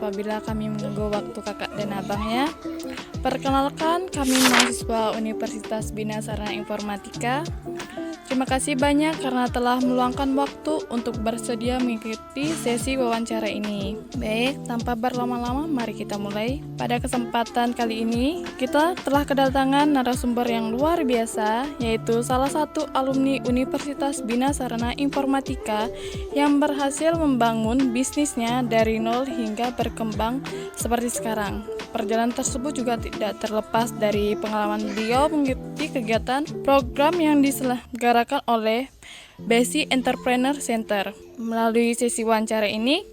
apabila kami mengganggu waktu kakak dan abangnya. Perkenalkan, kami mahasiswa Universitas Bina Sarana Informatika. Terima kasih banyak karena telah meluangkan waktu untuk bersedia mengikuti sesi wawancara ini. Baik, tanpa berlama-lama, mari kita mulai. Pada kesempatan kali ini, kita telah kedatangan narasumber yang luar biasa, yaitu salah satu alumni Universitas Bina Sarana Informatika yang berhasil membangun bisnisnya dari nol hingga berkembang seperti sekarang. Perjalanan tersebut juga tidak terlepas dari pengalaman beliau mengikuti kegiatan program yang diselenggarakan oleh BSI Entrepreneur Center. Melalui sesi wawancara ini,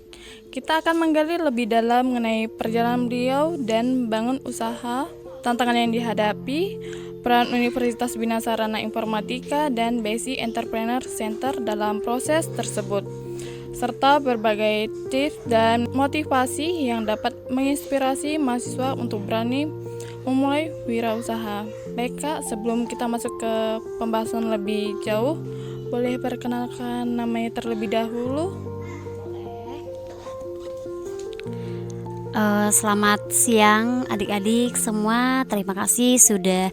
kita akan menggali lebih dalam mengenai perjalanan beliau dan membangun usaha, tantangan yang dihadapi, peran Universitas Bina Sarana Informatika dan BSI Entrepreneur Center dalam proses tersebut, serta berbagai tips dan motivasi yang dapat menginspirasi mahasiswa untuk berani memulai wirausaha. Baik Kak, sebelum kita masuk ke pembahasan lebih jauh, boleh perkenalkan namanya terlebih dahulu? Selamat siang adik-adik semua, terima kasih sudah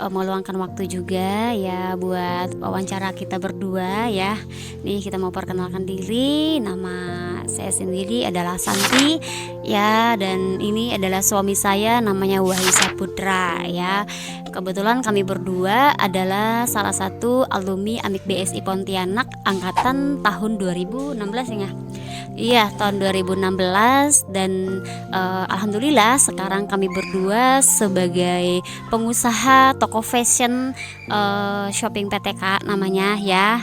meluangkan waktu juga ya buat wawancara kita berdua ya. Nih kita mau perkenalkan diri, nama saya sendiri adalah Santi ya, dan ini adalah suami saya namanya Wahyu Saputra ya. Kebetulan kami berdua adalah salah satu alumni Amik BSI Pontianak angkatan tahun 2016 ya. Iya, tahun 2016 dan alhamdulillah sekarang kami berdua sebagai pengusaha toko fashion shopping PTK namanya ya,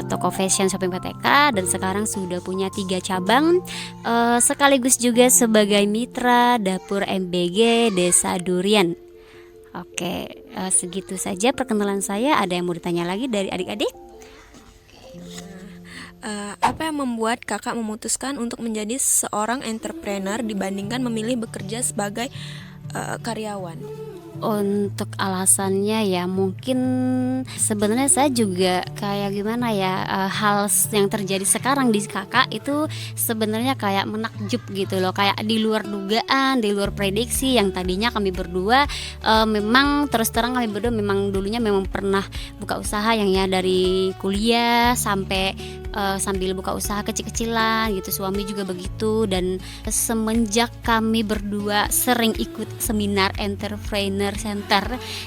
toko fashion shopping PTK, dan sekarang sudah punya 3 cabang, sekaligus juga sebagai mitra dapur MBG Desa Durian. Oke, segitu saja perkenalan saya. Ada yang mau ditanya lagi dari adik-adik? Apa yang membuat kakak memutuskan untuk menjadi seorang entrepreneur dibandingkan memilih bekerja sebagai karyawan? Untuk alasannya ya mungkin sebenarnya saya juga kayak gimana ya, hal yang terjadi sekarang di kakak itu sebenarnya kayak menakjub gitu loh, kayak di luar dugaan, di luar prediksi. Yang tadinya kami berdua memang terus terang kami berdua memang dulunya memang pernah buka usaha yang ya dari kuliah sampai sambil buka usaha kecil-kecilan gitu, suami juga begitu. Dan semenjak kami berdua sering ikut seminar Entrepreneur Center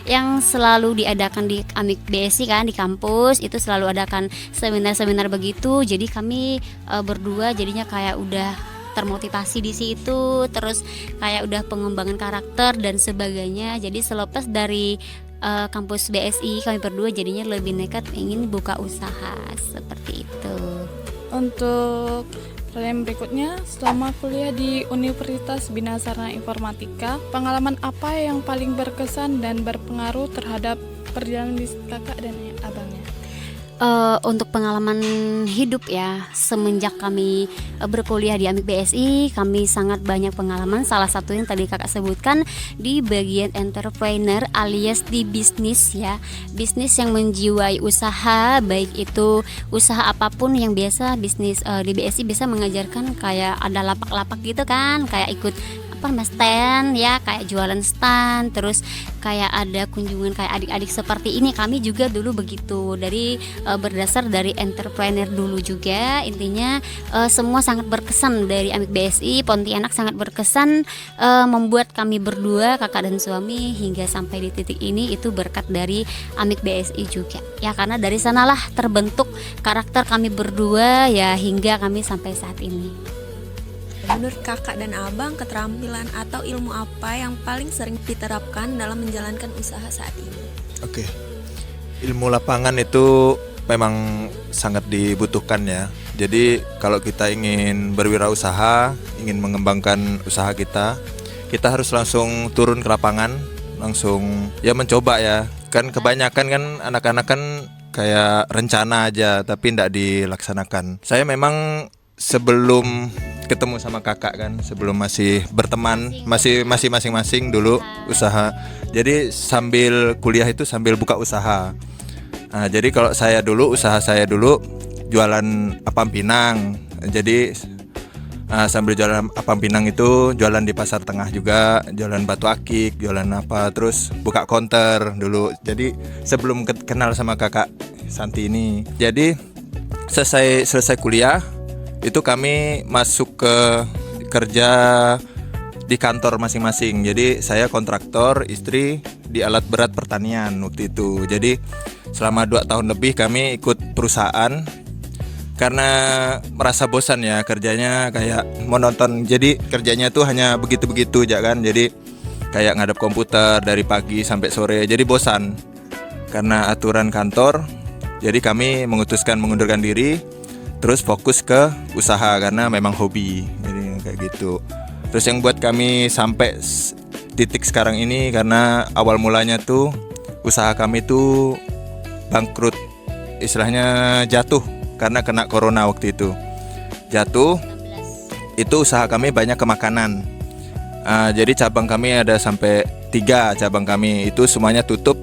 yang selalu diadakan di Amik BSI kan, di kampus itu selalu adakan seminar-seminar begitu, jadi kami berdua jadinya kayak udah termotivasi di situ, terus kayak udah pengembangan karakter dan sebagainya. Jadi selepas dari kampus BSI kami berdua jadinya lebih nekat ingin buka usaha seperti itu. Untuk pertanyaan berikutnya, selama kuliah di Universitas Bina Sarana Informatika, pengalaman apa yang paling berkesan dan berpengaruh terhadap perjalanan bisnis kakak dan abangnya? Untuk pengalaman hidup ya, semenjak kami berkuliah di Amik BSI, kami sangat banyak pengalaman. Salah satu yang tadi kakak sebutkan di bagian entrepreneur alias di bisnis ya, bisnis yang menjiwai usaha, baik itu usaha apapun yang biasa bisnis di BSI bisa mengajarkan kayak ada lapak-lapak gitu kan, kayak ikut stand ya, kayak jualan stand, terus kayak ada kunjungan kayak adik-adik seperti ini. Kami juga dulu begitu, dari berdasar dari entrepreneur dulu juga. Intinya semua sangat berkesan dari Amik BSI Pontianak, sangat berkesan, membuat kami berdua kakak dan suami hingga sampai di titik ini itu berkat dari Amik BSI juga ya, karena dari sanalah terbentuk karakter kami berdua ya hingga kami sampai saat ini. Menurut kakak dan abang, keterampilan atau ilmu apa yang paling sering diterapkan dalam menjalankan usaha saat ini? Oke, ilmu lapangan itu memang sangat dibutuhkan ya. Jadi kalau kita ingin berwirausaha, ingin mengembangkan usaha kita harus langsung turun ke lapangan, langsung ya mencoba ya. Kan kebanyakan kan anak-anak kan kayak rencana aja tapi tidak dilaksanakan. Saya memang sebelum ketemu sama kakak kan, sebelum masih berteman, masih masing-masing dulu usaha. Jadi sambil kuliah itu sambil buka usaha. Nah, jadi kalau saya dulu, usaha saya dulu jualan apam pinang. Jadi Sambil jualan apam pinang itu jualan di pasar tengah juga, jualan batu akik, jualan apa, terus buka konter dulu. Jadi sebelum kenal sama kakak Santi ini, jadi selesai kuliah itu kami masuk ke kerja di kantor masing-masing. Jadi saya kontraktor, istri di alat berat pertanian waktu itu. Jadi selama 2 tahun lebih kami ikut perusahaan karena merasa bosan ya kerjanya kayak monoton. Jadi kerjanya tuh hanya begitu-begitu aja kan. Jadi kayak ngadep komputer dari pagi sampai sore. Jadi bosan karena aturan kantor. Jadi kami memutuskan mengundurkan diri, terus fokus ke usaha karena memang hobi. Jadi kayak gitu. Terus yang buat kami sampai titik sekarang ini karena awal mulanya tuh usaha kami tuh bangkrut, istilahnya jatuh karena kena corona waktu itu. Jatuh, itu usaha kami banyak ke makanan. Jadi cabang kami ada sampai 3 cabang kami, itu semuanya tutup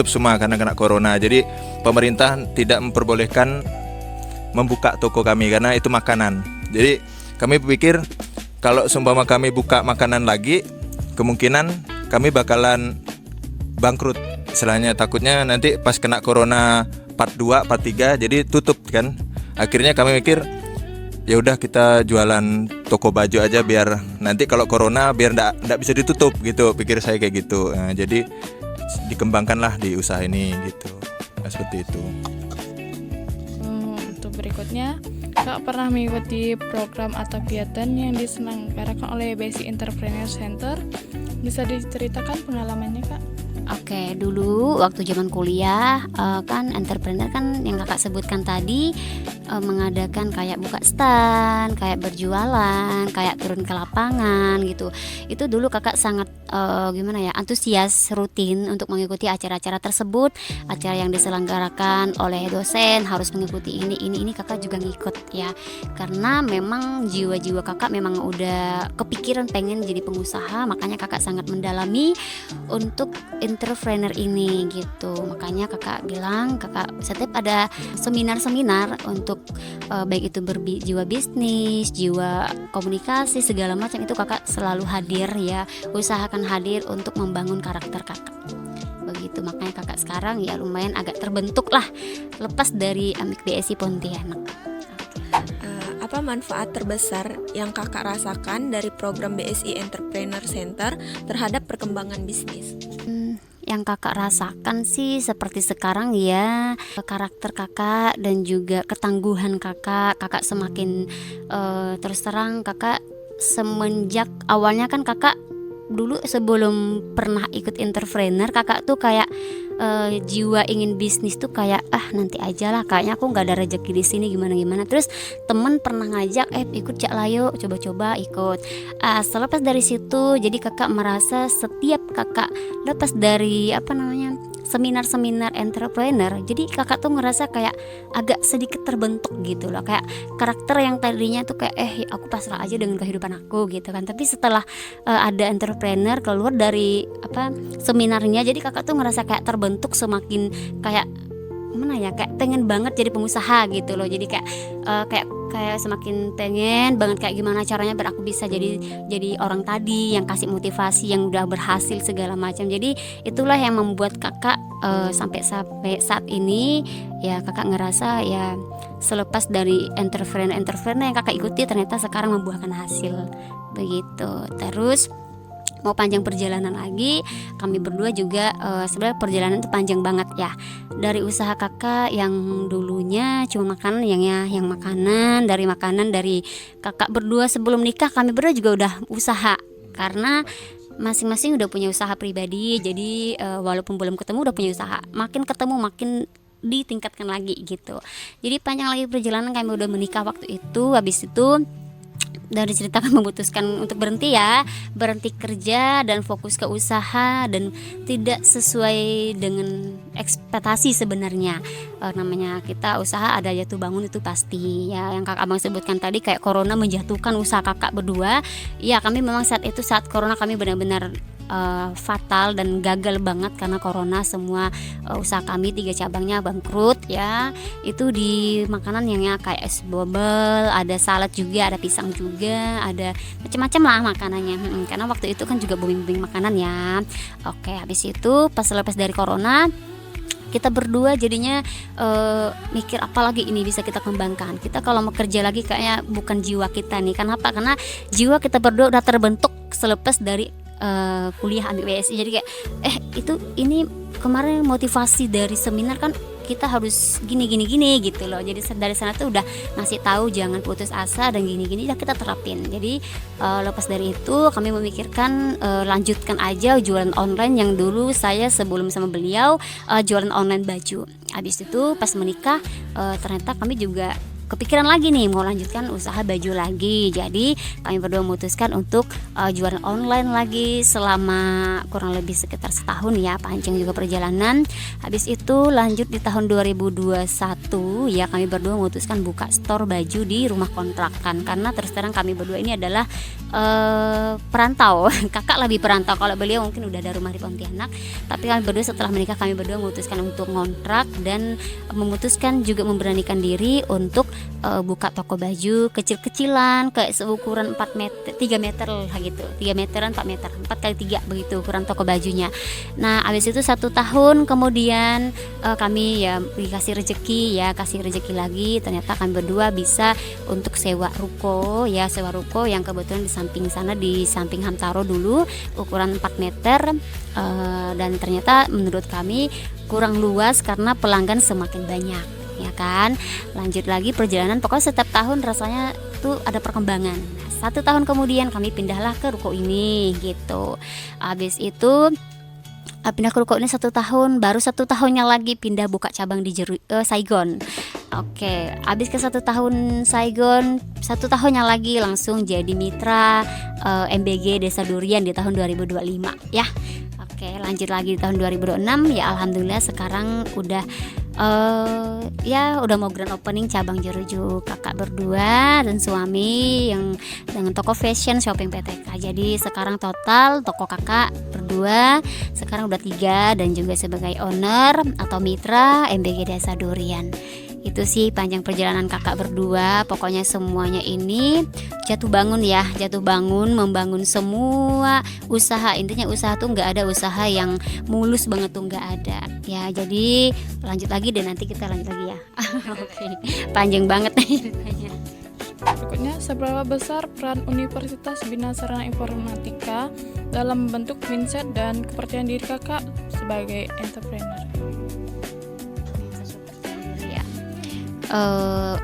semua karena kena corona. Jadi pemerintah tidak memperbolehkan membuka toko kami karena itu makanan. Jadi kami berpikir kalau seumpama kami buka makanan lagi, kemungkinan kami bakalan bangkrut. Istilahnya takutnya nanti pas kena corona part 2, part 3 jadi tutup kan. Akhirnya kami mikir ya udah kita jualan toko baju aja biar nanti kalau corona biar ndak bisa ditutup gitu. Pikir saya kayak gitu. Nah, jadi dikembangkanlah di usaha ini gitu. Nah, seperti itu. Untuk berikutnya, Kak pernah mengikuti program atau kegiatan yang diselenggarakan oleh BSI Entrepreneur Center. Bisa diceritakan pengalamannya, Kak? Oke, dulu waktu zaman kuliah kan entrepreneur kan yang kakak sebutkan tadi mengadakan kayak buka stand, kayak berjualan, kayak turun ke lapangan gitu. Itu dulu kakak sangat antusias rutin untuk mengikuti acara-acara tersebut, acara yang diselenggarakan oleh dosen harus mengikuti ini kakak juga ngikut ya. Karena memang jiwa-jiwa kakak memang udah kepikiran pengen jadi pengusaha, makanya kakak sangat mendalami untuk entrepreneur ini gitu. Makanya kakak bilang kakak setiap ada seminar-seminar untuk baik itu jiwa bisnis, jiwa komunikasi segala macam itu kakak selalu hadir ya, usahakan hadir untuk membangun karakter kakak begitu. Makanya kakak sekarang ya lumayan agak terbentuk lah lepas dari Amik BSI Pontianak. Apa manfaat terbesar yang kakak rasakan dari program BSI Entrepreneur Center terhadap perkembangan bisnis? Yang kakak rasakan sih seperti sekarang ya, karakter kakak dan juga ketangguhan kakak semakin terus terang kakak semenjak awalnya kan kakak dulu sebelum pernah ikut entrepreneur kakak tuh kayak jiwa ingin bisnis tuh kayak nanti aja lah, kayaknya aku nggak ada rezeki di sini gimana terus temen pernah ngajak ikut Cak Layo, coba-coba ikut. Selepas dari situ jadi kakak merasa setiap kakak lepas dari seminar-seminar entrepreneur, jadi kakak tuh ngerasa kayak agak sedikit terbentuk gitu loh, kayak karakter yang tadinya tuh kayak aku pasrah aja dengan kehidupan aku gitu kan, tapi setelah ada entrepreneur keluar dari seminarnya, jadi kakak tuh ngerasa kayak terbentuk, semakin kayak kayak pengen banget jadi pengusaha gitu loh. Jadi kayak semakin pengen banget kayak gimana caranya biar aku bisa jadi orang tadi yang kasih motivasi, yang udah berhasil segala macam. Jadi itulah yang membuat kakak sampai saat ini ya kakak ngerasa ya selepas dari entrepreneur yang kakak ikuti ternyata sekarang membuahkan hasil begitu. Terus mau panjang perjalanan lagi, kami berdua juga sebenarnya perjalanan itu panjang banget ya. Dari usaha kakak yang dulunya cuma makanan, yang makanan dari kakak berdua sebelum nikah, kami berdua juga udah usaha karena masing-masing udah punya usaha pribadi. Jadi walaupun belum ketemu udah punya usaha, makin ketemu makin ditingkatkan lagi gitu. Jadi panjang lagi perjalanan, kami udah menikah waktu itu. Habis itu dari cerita kan memutuskan untuk berhenti kerja dan fokus ke usaha, dan tidak sesuai dengan ekspektasi sebenarnya. Namanya kita usaha ada jatuh bangun itu pasti ya, yang kakak abang sebutkan tadi kayak corona menjatuhkan usaha kakak berdua ya. Kami memang saat corona kami benar-benar fatal dan gagal banget karena corona. Semua usaha kami 3 cabangnya bangkrut ya. Itu di makanan yang kayak es bobel, ada salad juga, ada pisang juga, ada macam-macam lah makanannya. Karena waktu itu kan juga booming makanan ya. Oke, habis itu pas lepas dari corona kita berdua jadinya mikir apa lagi ini bisa kita kembangkan. Kita kalau mau kerja lagi kayaknya bukan jiwa kita nih. Kenapa? Karena jiwa kita berdua udah terbentuk selepas dari kuliah ambil BSI. Jadi kayak ini kemarin motivasi dari seminar kan kita harus gini gitu loh. Jadi dari sana tuh udah ngasih tahu jangan putus asa dan gini udah kita terapin. Jadi lepas dari itu kami memikirkan lanjutkan aja jualan online yang dulu saya sebelum sama beliau jualan online baju. Habis itu pas menikah ternyata kami juga kepikiran lagi nih mau lanjutkan usaha baju lagi. Jadi kami berdua memutuskan untuk jualan online lagi selama kurang lebih sekitar setahun ya, panjang juga perjalanan. Habis itu lanjut di tahun 2021 ya, kami berdua memutuskan buka store baju di rumah kontrakan. Karena terus terang kami berdua ini adalah perantau. Kakak lebih perantau, kalau beliau mungkin udah ada rumah di Pontianak. Tapi kami berdua setelah menikah kami berdua memutuskan untuk ngontrak dan memutuskan juga memberanikan diri untuk buka toko baju kecil-kecilan kayak seukuran 3 meter lah gitu, 3 meteran 4 meter 4x3 begitu ukuran toko bajunya. Nah habis itu 1 tahun kemudian kami ya dikasih rezeki lagi, ternyata kami berdua bisa untuk sewa ruko yang kebetulan di samping sana, di samping Hamtaro dulu, ukuran 4 meter dan ternyata menurut kami kurang luas karena pelanggan semakin banyak ya kan. Lanjut lagi perjalanan, pokoknya setiap tahun rasanya tuh ada perkembangan. 1 tahun kemudian kami pindahlah ke ruko ini gitu. Habis itu pindah ke ruko ini 1 tahun, baru 1 tahunnya lagi pindah buka cabang di Saigon. Oke, habis ke 1 tahun Saigon, 1 tahunnya lagi langsung jadi mitra MBG Desa Durian di tahun 2025 ya. Oke, lanjut lagi di tahun 2026 ya, alhamdulillah sekarang udah udah mau grand opening cabang Jeruju, kakak berdua dan suami yang dengan toko fashion shopping PTK. Jadi sekarang total toko kakak berdua sekarang udah 3 dan juga sebagai owner atau mitra MBG Desa Durian. Itu sih panjang perjalanan kakak berdua. Pokoknya semuanya ini jatuh bangun membangun semua usaha. Intinya usaha tuh nggak ada usaha yang mulus banget tuh, nggak ada ya. Jadi lanjut lagi dan nanti kita lanjut lagi ya. Oke, panjang banget nih ceritanya. Berikutnya, seberapa besar peran Universitas Bina Sarana Informatika dalam membentuk mindset dan kepercayaan diri kakak sebagai entrepreneur?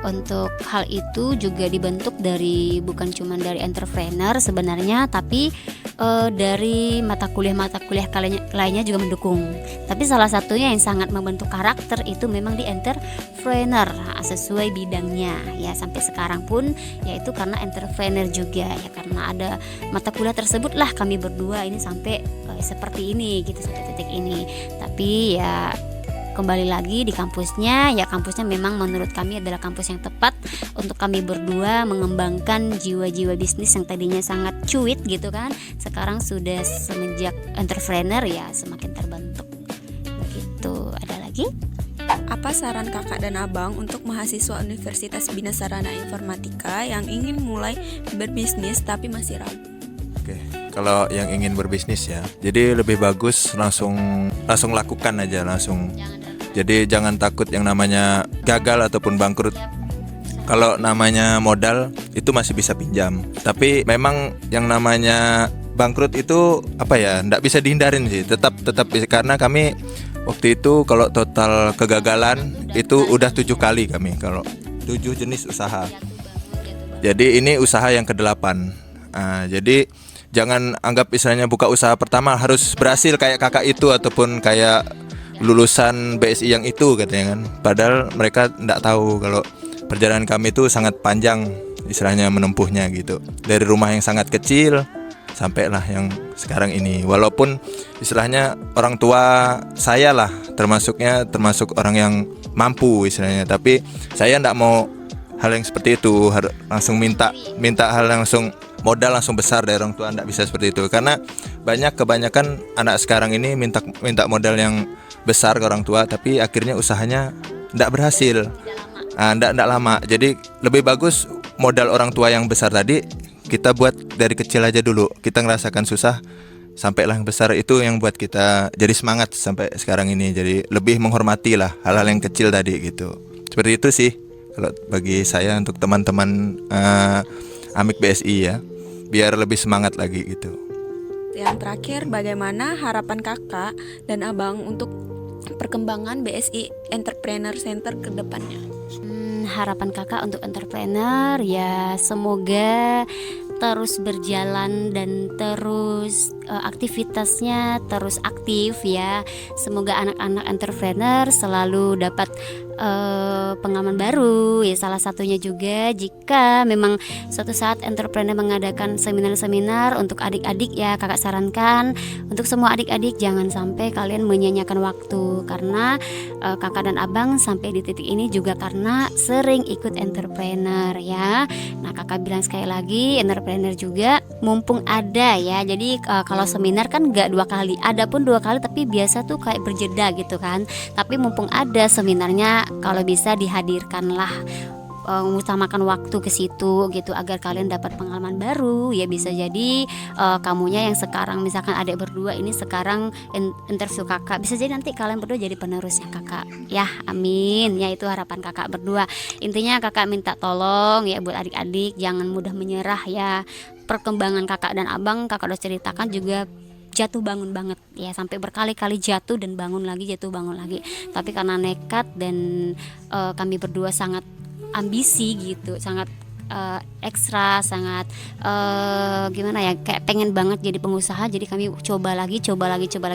Untuk hal itu juga dibentuk dari bukan cuma dari entrepreneur sebenarnya, tapi dari mata kuliah lainnya juga mendukung. Tapi salah satunya yang sangat membentuk karakter itu memang di entrepreneur sesuai bidangnya ya, sampai sekarang pun yaitu karena entrepreneur juga ya, karena ada mata kuliah tersebut lah kami berdua ini sampai seperti ini gitu, sampai titik ini. Tapi ya kembali lagi di kampusnya memang menurut kami adalah kampus yang tepat untuk kami berdua mengembangkan jiwa-jiwa bisnis yang tadinya sangat cuit gitu kan, sekarang sudah semenjak entrepreneur ya semakin terbentuk begitu. Ada lagi? Apa saran kakak dan abang untuk mahasiswa Universitas Bina Sarana Informatika yang ingin mulai berbisnis tapi masih ragu? Oke, kalau yang ingin berbisnis ya, jadi lebih bagus langsung lakukan aja langsung. Jadi jangan takut yang namanya gagal ataupun bangkrut. Kalau namanya modal itu masih bisa pinjam. Tapi memang yang namanya bangkrut itu nggak bisa dihindarin sih. Tetap bisa, karena kami waktu itu kalau total kegagalan itu udah 7 kali kami, kalau 7 jenis usaha. Jadi ini usaha yang ke-8. Jadi jangan anggap istilahnya buka usaha pertama harus berhasil kayak kakak itu ataupun kayak lulusan BSI yang itu katanya kan. Padahal mereka enggak tahu kalau perjalanan kami itu sangat panjang istilahnya menempuhnya gitu. Dari rumah yang sangat kecil sampailah yang sekarang ini. Walaupun istilahnya orang tua saya lah termasuk orang yang mampu istilahnya, tapi saya enggak mau hal yang seperti itu, langsung minta hal langsung modal langsung besar dari orang tua, enggak bisa seperti itu. Karena kebanyakan anak sekarang ini minta modal yang besar ke orang tua, tapi akhirnya usahanya enggak berhasil. Enggak lama. Jadi lebih bagus modal orang tua yang besar tadi kita buat dari kecil aja dulu. Kita ngerasakan susah sampailah yang besar, itu yang buat kita jadi semangat sampai sekarang ini. Jadi lebih menghormati lah hal-hal yang kecil tadi gitu. Seperti itu sih kalau bagi saya untuk teman-teman Amik BSI ya, biar lebih semangat lagi gitu. Yang terakhir, bagaimana harapan kakak dan abang untuk perkembangan BSI Entrepreneur Center ke depannya? Harapan kakak untuk entrepreneur ya semoga terus berjalan dan terus aktivitasnya terus aktif ya. Semoga anak-anak entrepreneur selalu dapat pengalaman baru ya. Salah satunya juga jika memang suatu saat entrepreneur mengadakan seminar-seminar untuk adik-adik ya, kakak sarankan untuk semua adik-adik jangan sampai kalian menyanyiakan waktu, karena kakak dan abang sampai di titik ini juga karena sering ikut entrepreneur ya. Nah kakak bilang sekali lagi, entrepreneur juga mumpung ada ya. Jadi kalau seminar kan nggak 2 kali, ada pun 2 kali tapi biasa tuh kayak berjeda gitu kan. Tapi mumpung ada seminarnya, kalau bisa dihadirkanlah, mengutamakan waktu ke situ gitu agar kalian dapat pengalaman baru ya. Bisa jadi kamunya yang sekarang misalkan adik berdua ini sekarang interview kakak, bisa jadi nanti kalian berdua jadi penerusnya kakak ya. Amin ya, itu harapan kakak berdua. Intinya kakak minta tolong ya buat adik-adik jangan mudah menyerah ya. Perkembangan kakak dan abang kakak udah ceritakan juga jatuh bangun banget ya, sampai berkali-kali jatuh dan bangun lagi, jatuh bangun lagi. Tapi karena nekat dan kami berdua sangat ambisi gitu, sangat ekstra, sangat gimana ya, kayak pengen banget jadi pengusaha. Jadi kami coba lagi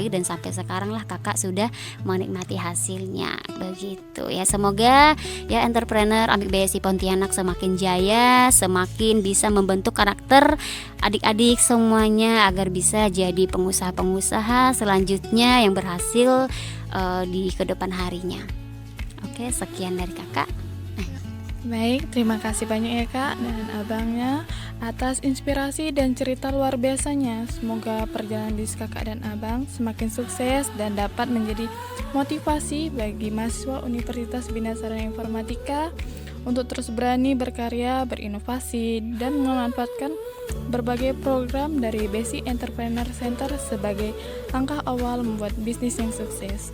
dan sampai sekarang lah kakak sudah menikmati hasilnya begitu ya. Semoga ya entrepreneur Amik BSI Pontianak semakin jaya, semakin bisa membentuk karakter adik-adik semuanya agar bisa jadi pengusaha-pengusaha selanjutnya yang berhasil di kedepan harinya. Oke, sekian dari kakak. Baik, terima kasih banyak ya Kak dan abangnya atas inspirasi dan cerita luar biasanya. Semoga perjalanan bisnis kakak dan abang semakin sukses dan dapat menjadi motivasi bagi mahasiswa Universitas Bina Sarana Informatika untuk terus berani berkarya, berinovasi, dan memanfaatkan berbagai program dari BSI Entrepreneur Center sebagai langkah awal membuat bisnis yang sukses.